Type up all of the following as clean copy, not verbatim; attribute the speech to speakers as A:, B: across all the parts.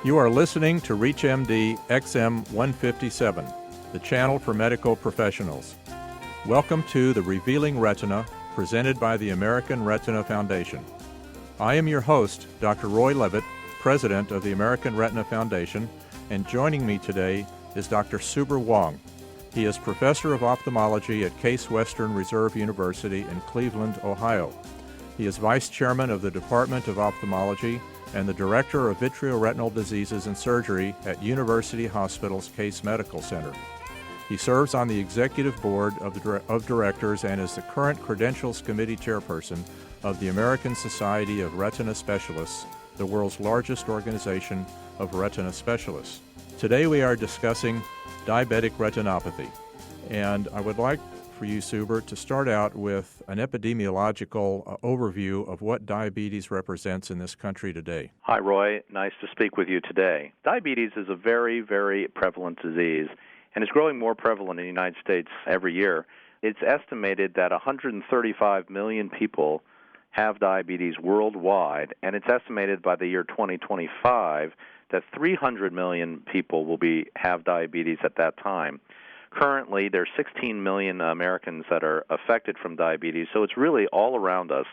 A: You are listening to ReachMD XM 157, the channel for medical professionals. Welcome to The Revealing Retina, presented by the American Retina Foundation. I am your host, Dr. Roy Levit, President of the American Retina Foundation, and joining me today is Dr. Huang. He is Professor of Ophthalmology at Case Western Reserve University in Cleveland, Ohio. He is Vice Chairman of the Department of Ophthalmology and the Director of Vitreoretinal Diseases and Surgery at University Hospital's Case Medical Center. He serves on the Executive Board of Directors and is the current Credentials Committee Chairperson of the American Society of Retina Specialists, the world's largest organization of retina specialists. Today we are discussing diabetic retinopathy, and I would like for you, Suber, to start out with an epidemiological overview of what diabetes represents in this country today.
B: Hi, Roy. Nice to speak with you today. Diabetes is a very, very prevalent disease, and it's growing more prevalent in the United States every year. It's estimated that 135 million people have diabetes worldwide, and it's estimated by the year 2025 that 300 million people will have diabetes at that time. Currently, there are 16 million Americans that are affected from diabetes, so it's really all around us.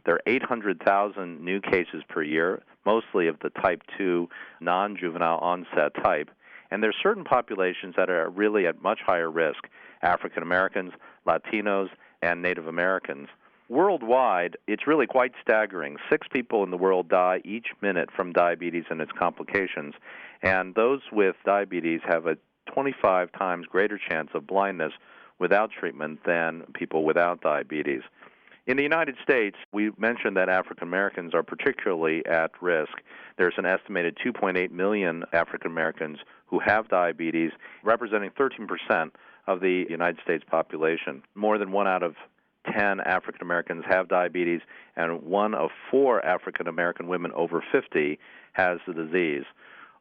B: There are 800,000 new cases per year, mostly of the type 2 non-juvenile onset type. And there are certain populations that are really at much higher risk: African Americans, Latinos, and Native Americans. Worldwide, it's really quite staggering. 6 people in the world die each minute from diabetes and its complications, and those with diabetes have a 25 times greater chance of blindness without treatment than people without diabetes. In the United States, we mentioned that African Americans are particularly at risk. There's an estimated 2.8 million African Americans who have diabetes, representing 13% of the United States population. More than 1 out of 10 African Americans have diabetes, and 1 of 4 African American women over 50 has the disease.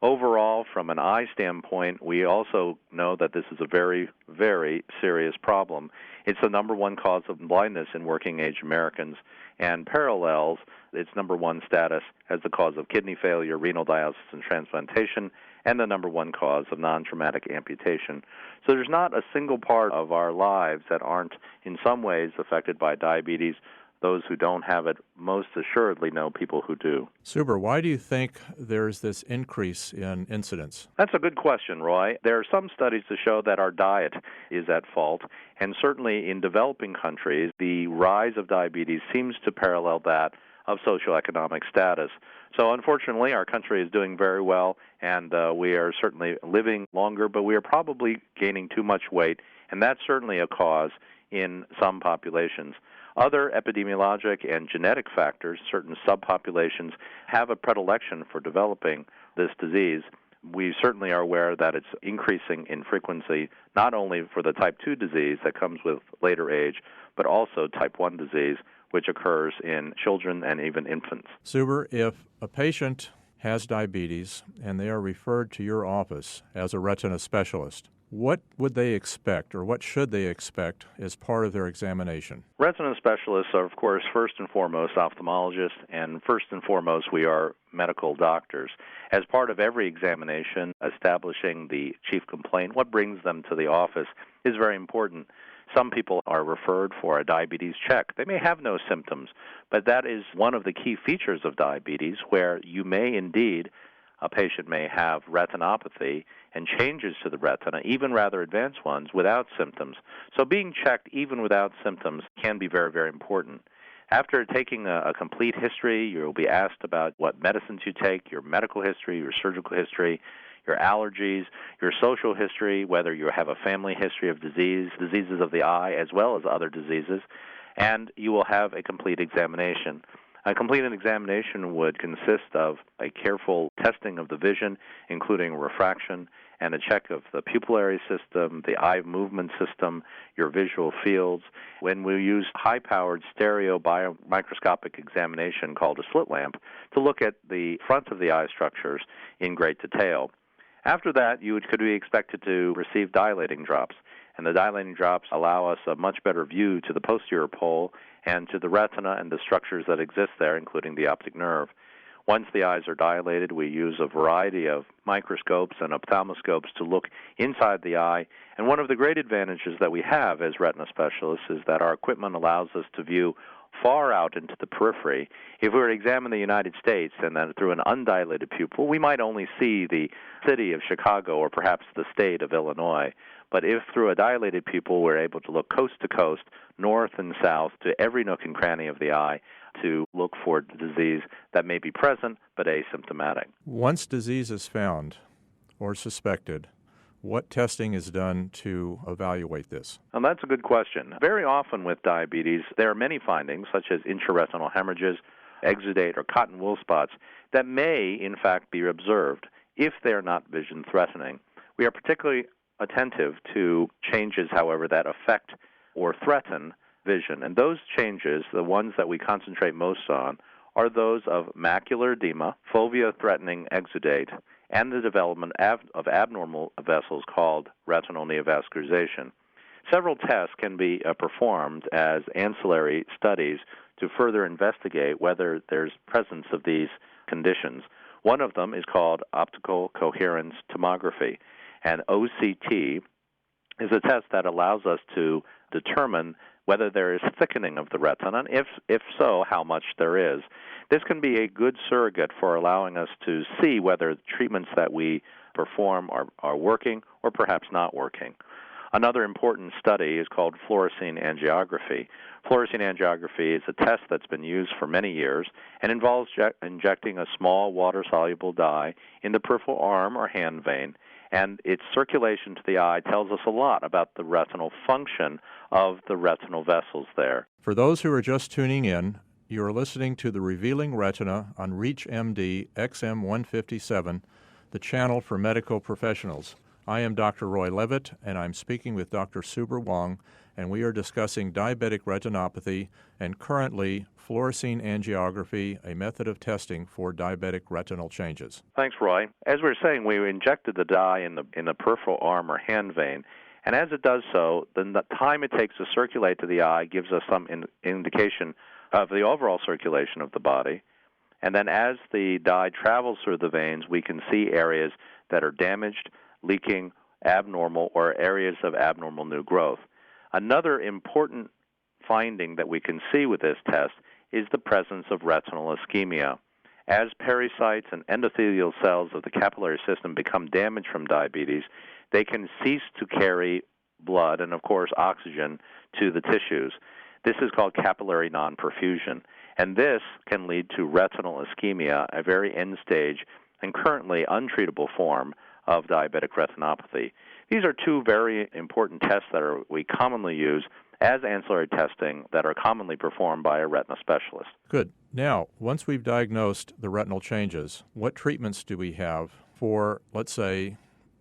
B: Overall, from an eye standpoint, we also know that this is a very, very serious problem. It's the number 1 cause of blindness in working-age Americans, and parallels its number 1 status as the cause of kidney failure, renal dialysis, and transplantation, and the number 1 cause of non-traumatic amputation. So there's not a single part of our lives that aren't in some ways affected by diabetes. Those who don't have it most assuredly know people who do.
A: Suber, why do you think there's this increase in incidence?
B: That's a good question, Roy. There are some studies to show that our diet is at fault, and certainly in developing countries, the rise of diabetes seems to parallel that of socioeconomic status. So unfortunately, our country is doing very well, and we are certainly living longer, but we are probably gaining too much weight, and that's certainly a cause in some populations. Other epidemiologic and genetic factors, certain subpopulations, have a predilection for developing this disease. We certainly are aware that it's increasing in frequency, not only for the type 2 disease that comes with later age, but also type 1 disease, which occurs in children and even infants.
A: Suber, if a patient has diabetes and they are referred to your office as a retina specialist, what would they expect, or what should they expect as part of their examination?
B: Retina specialists are, of course, first and foremost ophthalmologists, and first and foremost we are medical doctors. As part of every examination, establishing the chief complaint, what brings them to the office, is very important. Some people are referred for a diabetes check. They may have no symptoms, but that is one of the key features of diabetes, where you may indeed, a patient may have retinopathy and changes to the retina, even rather advanced ones, without symptoms. So being checked even without symptoms can be very, very important. After taking a complete history, you'll be asked about what medicines you take, your medical history, your surgical history, your allergies, your social history, whether you have a family history of diseases of the eye, as well as other diseases, and you will have a complete examination. A complete examination would consist of a careful testing of the vision, including refraction, and a check of the pupillary system, the eye movement system, your visual fields. When we use high-powered stereo biomicroscopic examination called a slit lamp to look at the front of the eye structures in great detail. After that, you could be expected to receive dilating drops, and the dilating drops allow us a much better view to the posterior pole and to the retina and the structures that exist there, including the optic nerve. Once the eyes are dilated, we use a variety of microscopes and ophthalmoscopes to look inside the eye. And one of the great advantages that we have as retina specialists is that our equipment allows us to view far out into the periphery. If we were to examine the United States and then through an undilated pupil, we might only see the city of Chicago or perhaps the state of Illinois. But if through a dilated pupil we're able to look coast to coast, north and south, to every nook and cranny of the eye to look for disease that may be present but asymptomatic.
A: Once disease is found or suspected, what testing is done to evaluate this?
B: And that's a good question. Very often with diabetes, there are many findings, such as intraretinal hemorrhages, exudate, or cotton wool spots, that may, in fact, be observed if they are not vision-threatening. We are particularly attentive to changes, however, that affect or threaten vision. And those changes, the ones that we concentrate most on, are those of macular edema, fovea-threatening exudate, and the development of abnormal vessels called retinal neovascularization. Several tests can be performed as ancillary studies to further investigate whether there's presence of these conditions. One of them is called optical coherence tomography, and OCT is a test that allows us to determine whether there is thickening of the retina, and if so, how much there is. This can be a good surrogate for allowing us to see whether treatments that we perform are working or perhaps not working. Another important study is called fluorescein angiography. Fluorescein angiography is a test that's been used for many years and involves injecting a small water-soluble dye in the peripheral arm or hand vein, and its circulation to the eye tells us a lot about the retinal function of the retinal vessels there.
A: For those who are just tuning in, you are listening to The Revealing Retina on ReachMD XM157, the channel for medical professionals. I am Dr. Roy Levit, and I'm speaking with Dr. Subra Huang, and we are discussing diabetic retinopathy and currently fluorescein angiography, a method of testing for diabetic retinal changes.
B: Thanks, Roy. As we were saying, we injected the dye in the peripheral arm or hand vein, and as it does so, then the time it takes to circulate to the eye gives us some indication of the overall circulation of the body. And then as the dye travels through the veins, we can see areas that are damaged, leaking, abnormal, or areas of abnormal new growth. Another important finding that we can see with this test is the presence of retinal ischemia. As pericytes and endothelial cells of the capillary system become damaged from diabetes, they can cease to carry blood and, of course, oxygen to the tissues. This is called capillary non-perfusion, and this can lead to retinal ischemia, a very end-stage and currently untreatable form of diabetic retinopathy. These are two very important tests that we commonly use as ancillary testing that are commonly performed by a retina specialist.
A: Good. Now, once we've diagnosed the retinal changes, what treatments do we have for, let's say,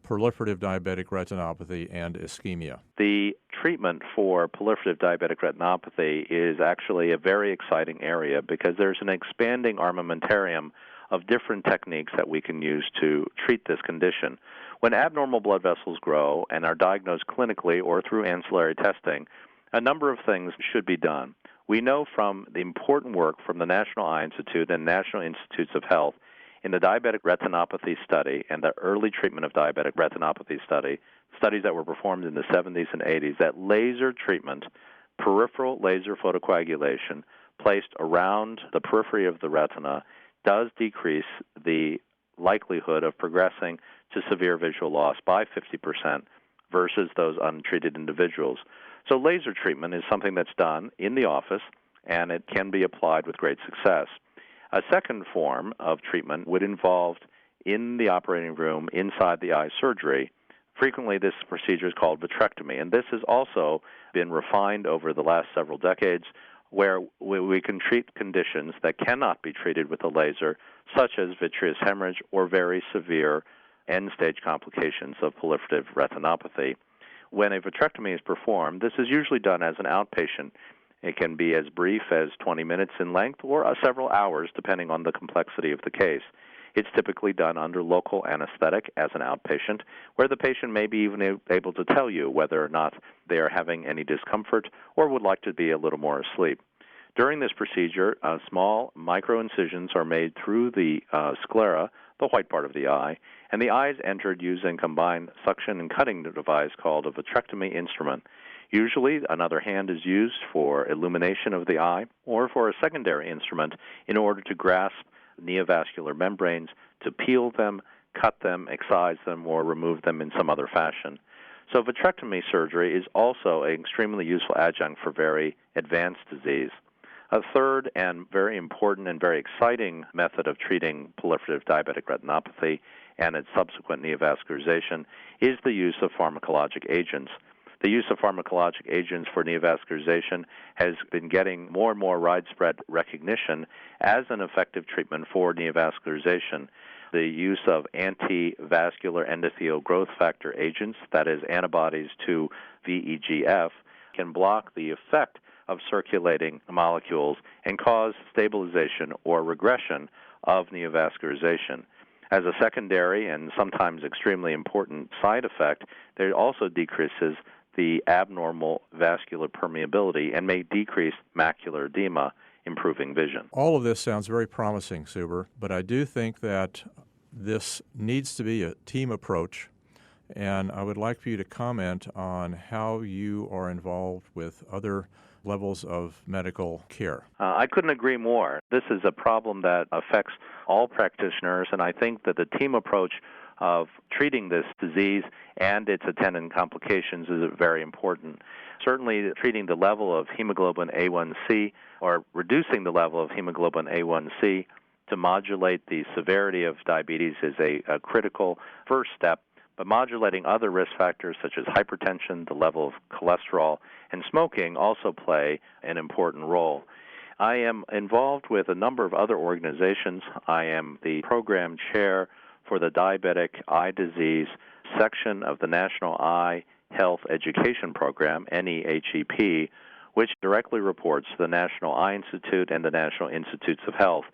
A: proliferative diabetic retinopathy and ischemia?
B: The treatment for proliferative diabetic retinopathy is actually a very exciting area because there's an expanding armamentarium of different techniques that we can use to treat this condition. When abnormal blood vessels grow and are diagnosed clinically or through ancillary testing, a number of things should be done. We know from the important work from the National Eye Institute and National Institutes of Health in the diabetic retinopathy study and the early treatment of diabetic retinopathy studies that were performed in the 70s and 80s, that laser treatment, peripheral laser photocoagulation placed around the periphery of the retina, does decrease the likelihood of progressing to severe visual loss by 50% versus those untreated individuals. So laser treatment is something that's done in the office, and it can be applied with great success. A second form of treatment would involve in the operating room, inside the eye surgery. Frequently, this procedure is called vitrectomy, and this has also been refined over the last several decades, where we can treat conditions that cannot be treated with a laser, such as vitreous hemorrhage or very severe end-stage complications of proliferative retinopathy. When a vitrectomy is performed, this is usually done as an outpatient. It can be as brief as 20 minutes in length or several hours, depending on the complexity of the case. It's typically done under local anesthetic as an outpatient, where the patient may be even able to tell you whether or not they are having any discomfort or would like to be a little more asleep. During this procedure, small micro-incisions are made through the sclera, the white part of the eye, and the eye is entered using a combined suction and cutting device called a vitrectomy instrument. Usually, another hand is used for illumination of the eye or for a secondary instrument in order to grasp neovascular membranes, to peel them, cut them, excise them, or remove them in some other fashion. So vitrectomy surgery is also an extremely useful adjunct for very advanced disease. A third and very important and very exciting method of treating proliferative diabetic retinopathy and its subsequent neovascularization is the use of pharmacologic agents. The use of pharmacologic agents for neovascularization has been getting more and more widespread recognition as an effective treatment for neovascularization. The use of anti-vascular endothelial growth factor agents, that is, antibodies to VEGF, can block the effect of circulating molecules and cause stabilization or regression of neovascularization. As a secondary and sometimes extremely important side effect, there also decreases the abnormal vascular permeability and may decrease macular edema, improving vision.
A: All of this sounds very promising, Suber, but I do think that this needs to be a team approach, and I would like for you to comment on how you are involved with other levels of medical care.
B: I couldn't agree more. This is a problem that affects all practitioners, and I think that the team approach of treating this disease and its attendant complications is very important. Certainly, treating the level of hemoglobin A1C or reducing the level of hemoglobin A1C to modulate the severity of diabetes is a critical first step, but modulating other risk factors such as hypertension, the level of cholesterol, and smoking also play an important role. I am involved with a number of other organizations. I am the program chair for the Diabetic Eye Disease section of the National Eye Health Education Program, NEHEP, which directly reports to the National Eye Institute and the National Institutes of Health.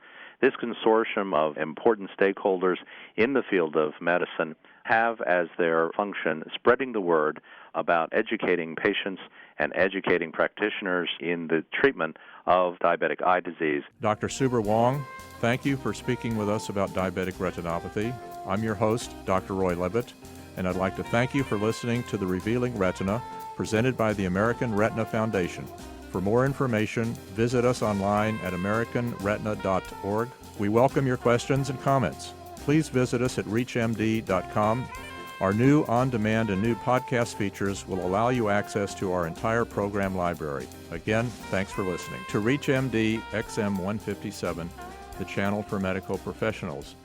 B: This consortium of important stakeholders in the field of medicine have as their function spreading the word about educating patients and educating practitioners in the treatment of diabetic eye disease.
A: Dr. Suber Huang, thank you for speaking with us about diabetic retinopathy. I'm your host, Dr. Roy Levit, and I'd like to thank you for listening to The Revealing Retina, presented by the American Retina Foundation. For more information, visit us online at americanretina.org. We welcome your questions and comments. Please visit us at reachmd.com. Our new on-demand and new podcast features will allow you access to our entire program library. Again, thanks for listening to ReachMD XM157, the channel for medical professionals.